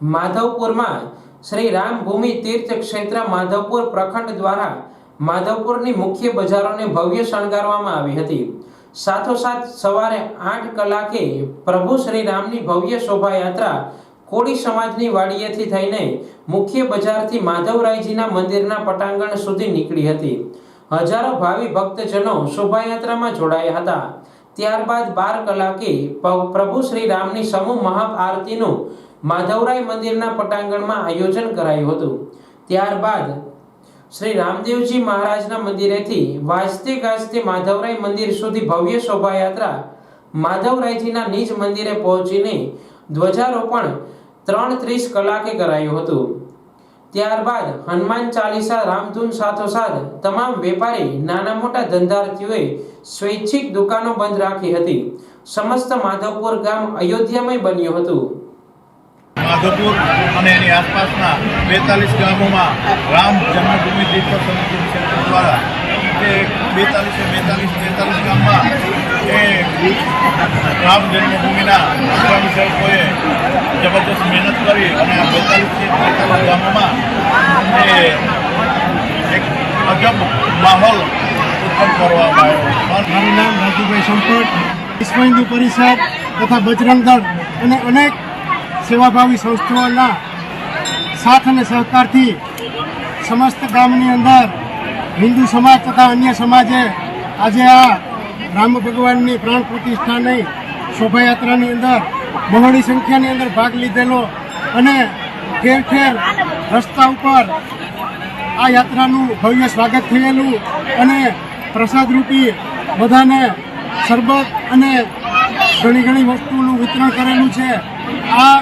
માધવપુરમાં શ્રી રામ ભૂમિ તીર્થ ક્ષેત્ર માધવપુર પ્રખંડ દ્વારા માધવપુરની મુખ્ય બજારોને ભવ્ય શણગારવામાં આવી હતી। સાથોસાથ સવારે 8 કલાકે પ્રભુ શ્રી રામની ભવ્ય શોભાયાત્રા કોળી સમાજની વાડીએથી થઈને મુખ્ય બજારથી માધવરાયજીના મંદિરના પટાંગણ સુધી નીકળી હતી। હજારો ભાવિ ભક્તજનો શોભાયાત્રામાં જોડાયા હતા। ત્યારબાદ 12 કલાકે પ્રભુ શ્રી રામની સમૂહ મહાઆરતીનું માધવરાય મંદિરના પટાંગણમાં આયોજન કરાયું હતું। ત્યારબાદ શ્રી રામદેવજી મહારાજના મંદિરેથી વાજતે ગાજતે માધવરાય મંદિર સુધી ભવ્ય શોભાયાત્રા માધવરાયજીના નિજ મંદિરે પહોંચીને ધ્વજારોપણ 3:30 કલાકે કરાયું હતું। ત્યારબાદ હનુમાન ચાલીસા રામધૂન સાથોસાથ તમામ વેપારી નાના મોટા ધંધાર્થીઓએ સ્વૈચ્છિક દુકાનો બંધ રાખી હતી। સમસ્ત માધવપુર ગામ અયોધ્યામય બન્યું હતું। માધવપુર અને એની આસપાસના 42 ગામોમાં રામ જન્મભૂમિ તીર્થ સમિતિ દ્વારા જે 42 ગામમાં એ રામ જન્મભૂમિના સ્વામી સેવકોએ જબરદસ્ત મહેનત કરી અને આ 42 ગામોમાં એક અજબ માહોલ ઉત્પન્ન કરવામાં આવ્યો। મારું નામ રાજુભાઈ સંપટ, વિશ્વ હિન્દુ પરિષદ તથા બજરંગ દળ અને અનેક સેવાભાવી સંસ્થાઓના સાથ અને સહકારથી સમસ્ત ગામની અંદર હિન્દુ સમાજ તથા અન્ય સમાજે આજે આ રામ ભગવાનની પ્રાણ પ્રતિષ્ઠાની શોભાયાત્રાની અંદર બહોળી સંખ્યાની અંદર ભાગ લીધેલો અને ઠેર ઠેર રસ્તા ઉપર આ યાત્રાનું ભવ્ય સ્વાગત થયેલું અને પ્રસાદરૂપી બધાને શરબત અને ઘણી વસ્તુનું વિતરણ કરેલું છે। આ